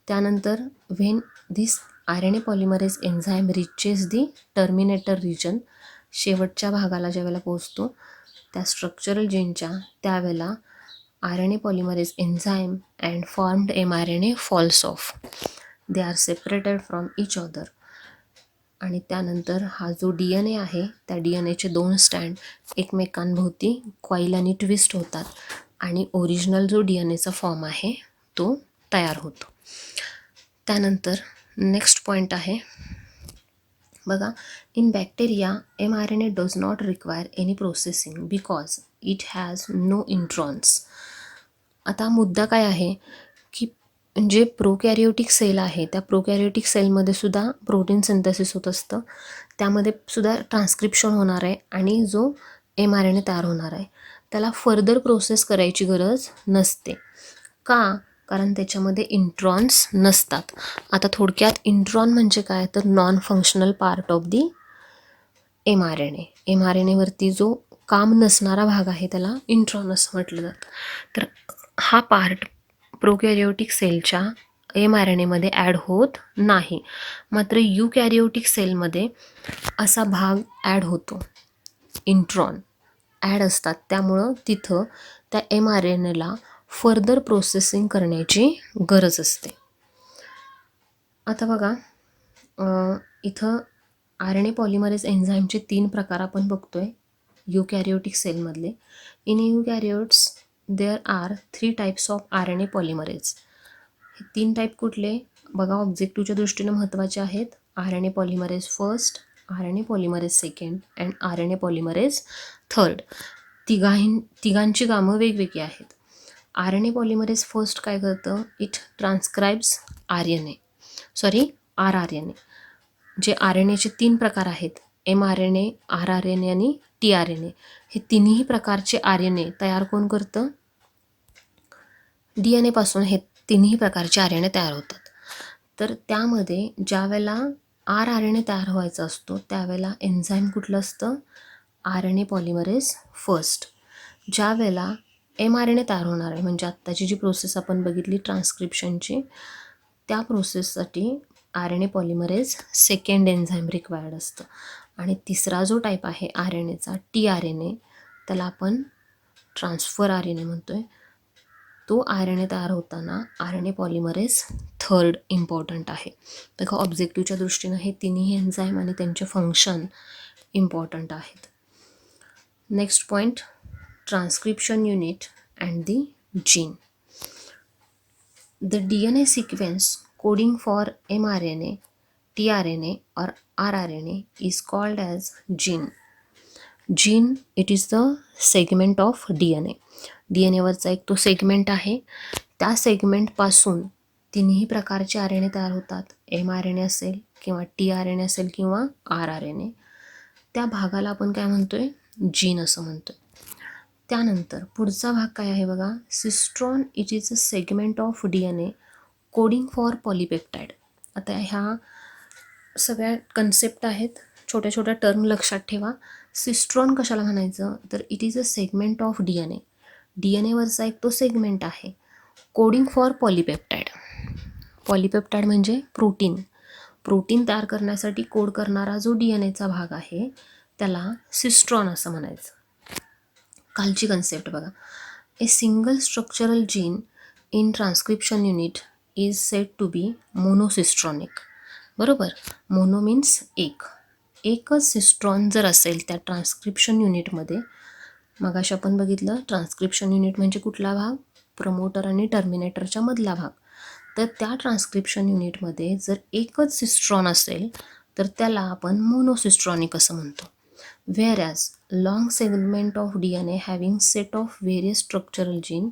त्यानंतर when this RNA polymerase enzyme reaches the terminator region, शेवटच्या भागाला ज्यावेळेला पोहोचतो त्या स्ट्रक्चरल जीनच्या, त्यावेळेला RNA polymerase enzyme and formed mRNA falls off. They are separated from each other. आणि त्यानंतर हा जो DNA आहे त्या DNAचे 2 स्टँड एकमेकांभोवती कॉईल आणि ट्विस्ट होतात आणि ओरिजिनल जो DNAचा फॉर्म आहे तो तयार होतो. त्यानंतर नेक्स्ट पॉईंट आहे बघा, in bacteria mRNA does not require any processing because it has no introns. आता मुद्दा काय आहे की जे प्रोकॅरियोटिक सेल आहे त्या प्रोकॅरियोटिक सेलमध्ये सुद्धा प्रोटीन सिंथेसिस होत असतं, त्यामध्ये सुद्धा ट्रान्स्क्रिप्शन होणार आहे आणि जो mRNA तयार होणार आहे त्याला फर्दर प्रोसेस करायची गरज नसते. का? कारण त्याच्यामध्ये इंट्रॉन्स नसतात. आता थोडक्यात इंट्रॉन म्हणजे काय? तर non functional part of the mRNA. mRNAवरती जो काम नसणारा भाग आहे त्याला इंट्रॉन असं म्हटलं जातं. तर हा पार्ट प्रोकॅरियोटिक सेलच्या mRNAमध्ये ॲड होत नाही. मात्र युकॅरियोटिक सेलमध्ये असा भाग ॲड होतो, इंट्रॉन ॲड असतात, त्यामुळं तिथं त्या mRNAला फर्दर प्रोसेसिंग करण्याची गरज असते. आता बघा, इथं RNA पॉलिमरेज एन्झाईमचे 3 प्रकार आपण बघतोय युकॅरियोटिक सेलमधले. In eukaryotes there are 3 types of RNA polymerase. हे 3 टाईप कुठले? बघा, ऑब्जेक्टिव्हच्या दृष्टीने महत्त्वाचे आहेत. RNA polymerase first, RNA polymerase second and RNA polymerase third. तिघांची कामं वेगवेगळी आहेत. RNA पॉलिमरेज फर्स्ट काय करतं? It transcribes rRNA. जे RNAचे 3 प्रकार आहेत, mRNA, rRNA आणि tRNA. हे तिन्ही प्रकारचे RNA तयार कोण करतं? DNA पासून हे तिन्ही प्रकारचे RNA तयार होतात. तर त्यामध्ये ज्या वेळेला rRNA तयार व्हायचा असतो त्यावेळेला एन्झाईम कुठलं असतं? RNA polymerase first. ज्या वेळेला mRNA तयार होणार आहे, म्हणजे आत्ताची जी प्रोसेस आपण बघितली ट्रान्स्क्रिप्शनची, त्या प्रोसेससाठी RNA polymerase second enzyme required असतं. आणि तिसरा जो टाईप आहे RNAचा tRNA, त्याला आपण ट्रान्सफर आर एन ए म्हणतो आहे. तो आर एन ए तयार होताना R N A polymerase third important आहे. बघा ऑब्जेक्टिव्हच्या दृष्टीनं हे तिन्ही एन्झाईम आणि त्यांचे फंक्शन इम्पॉर्टंट आहेत. Next point, transcription unit and the gene. The DNA sequence coding for mRNA, tRNA or rRNA is called as gene. Gene, it is the segment of DNA. DNA वरचा एक तो segment आहे. त्या सेगमेंटपासून तिन्ही प्रकारचे R N A तयार होतात. mRNA असेल किंवा tRNA असेल किंवा rRNA. त्या भागाला आपण काय म्हणतोय, जीन असं म्हणतोय. त्यानंतर पुढचा भाग काय आहे बघा, cistron it is a segment of DNA coding for polypeptide. आता ह्या सगळ्या कन्सेप्ट आहेत, छोट्या छोट्या टर्म लक्षात ठेवा. सिस्ट्रॉन कशाला म्हणायचं, तर it is a segment of DNA. DNAवरचा एक तो सेगमेंट आहे कोडिंग फॉर पॉलिपेप्टाईड. पॉलिपेप्टाईड म्हणजे प्रोटीन. प्रोटीन तयार करण्यासाठी कोड करणारा जो DNAचा भाग आहे त्याला सिस्ट्रॉन असं म्हणायचं. कालची कन्सेप्ट बघा, a single structural gene in transcription unit is said to be monocistronic. बरोबर, मोनो मीन्स एकच सिस्ट्रॉन जर असेल त्या ट्रान्सक्रिप्शन युनिटमध्ये, मगाशी आपण बघितलं ट्रान्सक्रिप्शन युनिट म्हणजे कुठला भाग, प्रमोटर आणि टर्मिनेटरच्या मधला भाग. तर त्या ट्रान्सक्रिप्शन युनिटमध्ये जर एकच सिस्ट्रॉन असेल तर त्याला आपण मोनोसिस्ट्रॉनिक असं म्हणतो. Whereas long segment of DNA having set of various structural gene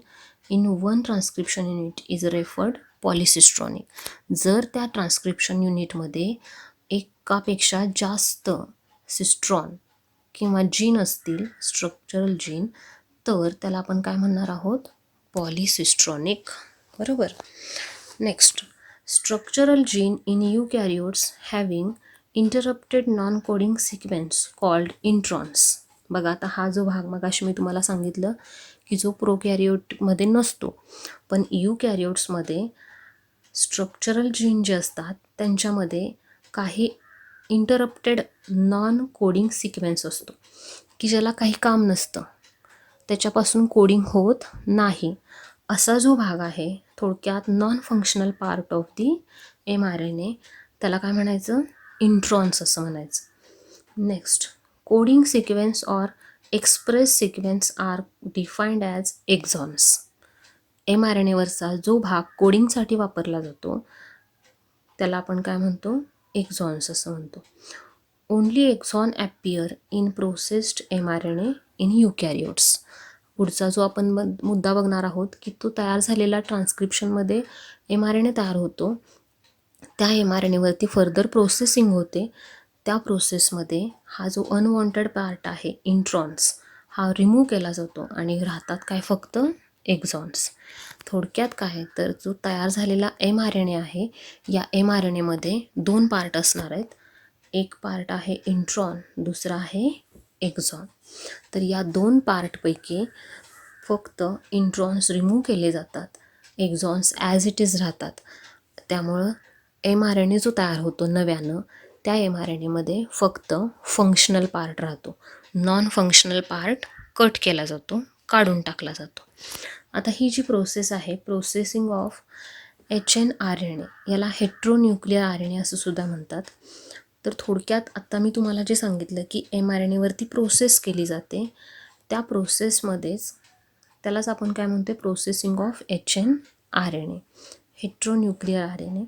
in one transcription unit is referred polycistronic. जर त्या ट्रान्सक्रिप्शन युनिटमध्ये एकापेक्षा जास्त सिस्ट्रॉन किंवा जीन असतील, स्ट्रक्चरल जीन, तर त्याला आपण काय म्हणणार आहोत, पॉलिसिस्ट्रॉनिक. बरोबर. Next, structural gene in eukaryotes having interrupted non coding sequence called introns. बघा आता हा जो भाग मगाशी मी तुम्हाला सांगितलं की जो प्रोकॅरियोटमध्ये नसतो, पण यूकॅरियोट्समध्ये स्ट्रक्चरल जीन जे असतात त्यांच्यामध्ये काही इंटरप्टेड नॉन कोडिंग सिक्वेन्स असतो की ज्याला काही काम नसतं, त्याच्यापासून कोडिंग होत नाही. असा जो भाग आहे, थोडक्यात non functional part of the mRNA, त्याला काय म्हणायचं, इंट्रॉन्स असं म्हणायचं. Next, coding sequence or express sequence are defined as exons. mRNAवरचा जो भाग कोडिंगसाठी वापरला जातो त्याला आपण काय म्हणतो, एक्झॉन्स असं म्हणतो. Only exon appear in processed mRNA in eukaryotes. पुढचा जो आपण मुद्दा बघणार आहोत की तो तयार झालेला ट्रान्सक्रिप्शनमध्ये mRNA तयार होतो, त्या mRNAवरती फर्दर प्रोसेसिंग होते. त्या प्रोसेसमध्ये हा जो अनवॉन्टेड पार्ट आहे इंट्रॉन्स, हा रिमूव्ह केला जातो आणि राहतात काय, फक्त एक्झॉन्स. थोडक्यात काय, तर जो तयार झालेला mRNA आहे, या mRNAमध्ये दोन पार्ट असणार आहेत. एक पार्ट आहे इंट्रॉन, दुसरा आहे एक्झॉन. तर या दोन पार्टपैकी फक्त इंट्रॉन्स रिमूव्ह केले जातात, एक्झॉन्स ॲज इट इज राहतात. त्यामुळं mRNA जो तयार होतो नव्यानं, त्या mRNAमध्ये फक्त फंक्शनल पार्ट राहतो, नॉन फंक्शनल पार्ट कट केला जातो, काढून टाकला जातो. आता ही जी प्रोसेस आहे, प्रोसेसिंग ऑफ hnRNA, याला हेट्रोन्यूक्लियर RNA असं सुद्धा म्हणतात. तर थोडक्यात आत्ता मी तुम्हाला जे सांगितलं की mRNAवरती प्रोसेस केली जाते, त्या प्रोसेसमध्येच त्यालाच आपण काय म्हणतो, processing of hnRNA, heteronuclear RNA,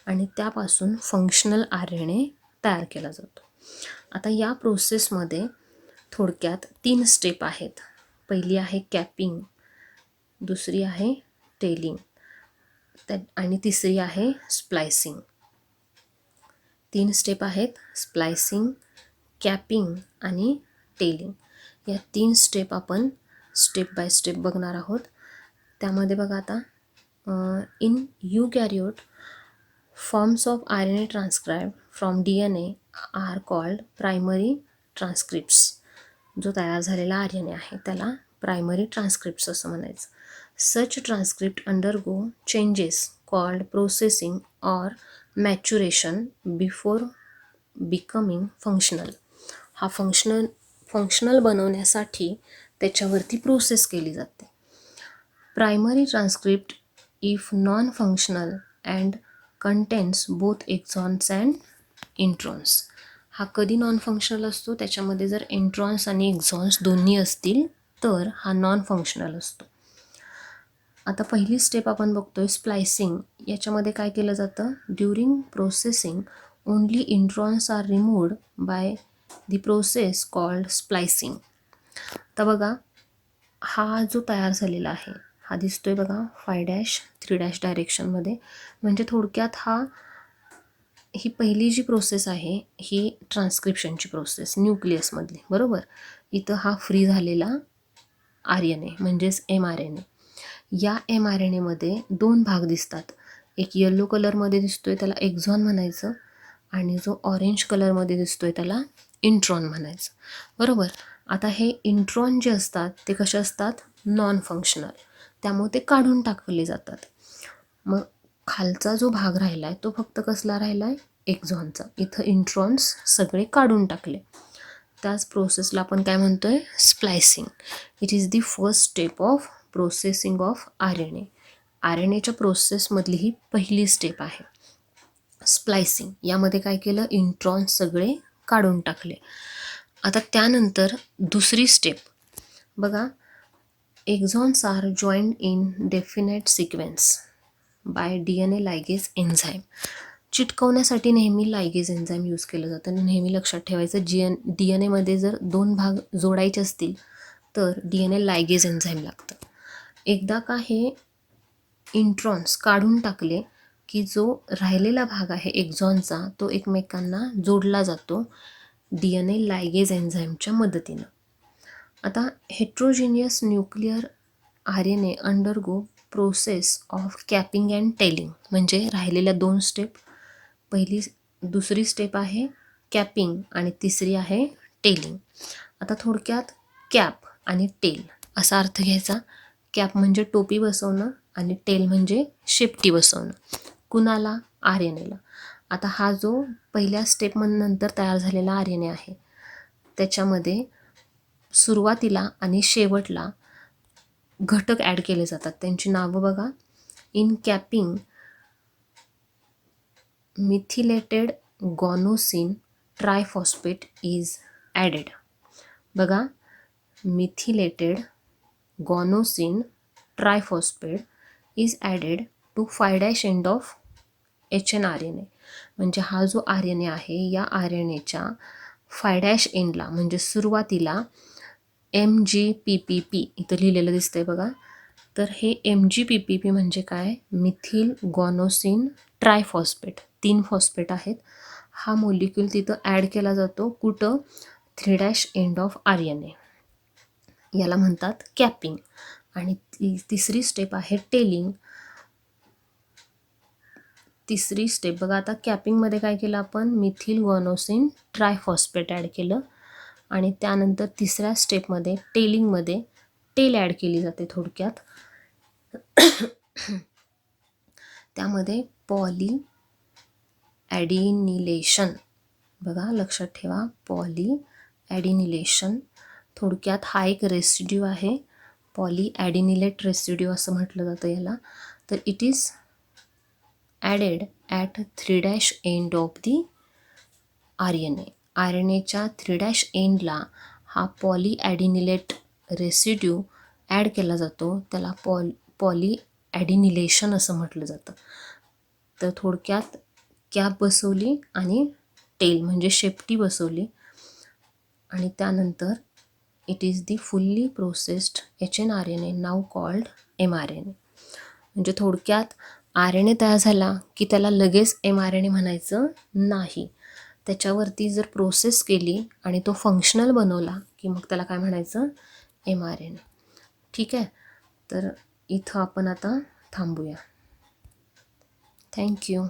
आणि त्यापासून फंक्शनल RNA तयार केला जातो. आता या प्रोसेसमध्ये थोडक्यात 3 स्टेप आहेत. पहिली आहे कॅपिंग, दुसरी आहे टेलिंग आणि तिसरी आहे स्प्लायसिंग. 3 स्टेप आहेत, स्प्लायसिंग, कॅपिंग आणि टेलिंग. या 3 स्टेप आपण स्टेप बाय स्टेप बघणार आहोत. त्यामध्ये बघा आता, in eukaryote forms of RNA transcribe from DNA are called primary transcripts. जो तयार झालेला RNA आहे त्याला प्रायमरी ट्रान्सक्रिप्ट्स असं म्हणायचं. Such transcript undergo changes called processing or maturation before becoming functional. हा फंक्शनल बनवण्यासाठी त्याच्यावरती प्रोसेस केली जाते. Primary transcript if non functional and contains both exons and introns. हा कधी नॉन फंक्शनल असतो? त्याच्यामध्ये जर इंट्रॉन्स आणि एक्झॉन्स दोन्ही असतील तर हा नॉन फंक्शनल असतो. आता पहिली स्टेप आपण बघतोय स्प्लायसिंग. याच्यामध्ये काय केलं जातं? During processing only introns are removed by the process called splicing. तर बघा, हा जो तयार झालेला आहे हा दिसतोय बघा 5-3 डायरेक्शनमध्ये. म्हणजे थोडक्यात ही पहिली जी प्रोसेस आहे ही ट्रान्स्क्रिप्शनची प्रोसेस न्यूक्लियसमधली, बरोबर. इथं हा फ्री झालेला RNA म्हणजेच mRNA. या mRNAमध्ये 2 भाग दिसतात. एक येलो कलरमध्ये दिसतोय त्याला एक्झॉन म्हणायचं आणि जो ऑरेंज कलरमध्ये दिसतोय त्याला इंट्रॉन म्हणायचं, बरोबर. आता हे इंट्रॉन जे असतात ते कसे असतात? नॉन फंक्शनल, त्यामुळे ते काढून टाकले जातात. मग खालचा जो भाग राहिला आहे तो फक्त कसला राहिला आहे? एक्झॉनचा. इथं इंट्रॉन्स सगळे काढून टाकले. त्याच प्रोसेसला आपण काय म्हणतोय? Splicing. It is the first step of processing of RNA. RNAच्या प्रोसेसमधली ही पहिली स्टेप आहे स्प्लायसिंग. यामध्ये काय केलं? इंट्रॉन्स सगळे काढून टाकले. आता त्यानंतर दुसरी स्टेप बघा, exons are joined in definite sequence by DNA ligase enzyme. चिटकवण्यासाठी नेहमी लायगेज एन्झाईम यूज केलं जातं. नेहमी लक्षात ठेवायचं, DNA जर 2 भाग जोडायचे असतील तर DNA लायगेज एन्झाईम लागतं. एकदा का हे इंट्रॉन्स काढून टाकले की जो राहिलेला भाग आहे एक्झॉनचा तो एकमेकांना जोडला जातो DNA लायगेज एन्झाईमच्या मदतीनं. आता heterogeneous nuclear RNA undergo process of capping and telling. म्हणजे राहिलेल्या 2 स्टेप, दुसरी स्टेप आहे कॅपिंग आणि तिसरी आहे टेलिंग. आता थोडक्यात कॅप आणि टेल असा अर्थ घ्यायचा. कॅप म्हणजे टोपी बसवणं आणि टेल म्हणजे शेपटी बसवणं. कुणाला? RNAला. आता हा जो पहिल्या स्टेप नंतर तयार झालेला RNA आहे त्याच्यामध्ये सुरुवातीला आणि शेवटला घटक ॲड केले जातात. त्यांची नावं बघा. In capping methylated guanosine triphosphate is added. बघा, methylated guanosine triphosphate is added to 5' end of HNRNA. म्हणजे हा जो RNA आहे या RNAच्या 5' एंडला म्हणजे सुरुवातीला MGPPP इथं लिहिलेलं दिसतंय बघा. तर हे MGPPP म्हणजे काय? Methyl गॉनोसिन triphosphate. 3 फॉस्फेट आहेत. हा मोलिक्यूल तिथं ॲड केला जातो. कुठं? 3' एंड ऑफ RNA. याला म्हणतात कॅपिंग. आणि तिसरी स्टेप आहे टेलिंग. तिसरी स्टेप बघा, आता कॅपिंगमध्ये काय केलं आपण? मिथिल गॉनोसिन ट्रायफॉस्फेट ॲड केलं आणि त्यानंतर तिसऱ्या स्टेपमध्ये टेलिंगमध्ये टेल ॲड केली जाते. थोडक्यात त्यामध्ये पॉली ॲडिनिलेशन, बघा लक्षात ठेवा, पॉली ॲडिनिलेशन. थोडक्यात हा एक रेसिड्यू आहे, पॉली ॲडिनिलेट रेसिड्यू असं म्हटलं जातं याला. तर it is added at 3' end of the RNA. RNAच्या 3' एंडला हा पॉली ॲडिनिलेट रेसिड्यू ॲड केला जातो. त्याला पॉली ॲडिनिलेशन असं म्हटलं जातं. तर थोडक्यात कॅप बसवली आणि टेल म्हणजे शेपटी बसवली आणि त्यानंतर it is the fully processed HNRNA now called mRNA. म्हणजे थोडक्यात RNA तयार झाला की त्याला लगेच mRNA म्हणायचं नाही. त्याच्यावरती जर प्रोसेस केली आणि तो फंक्शनल बनवला की मग त्याला काय म्हणायचं? mRNA. ठीक आहे. तर इथं आपण आता थांबूया. थँक्यू.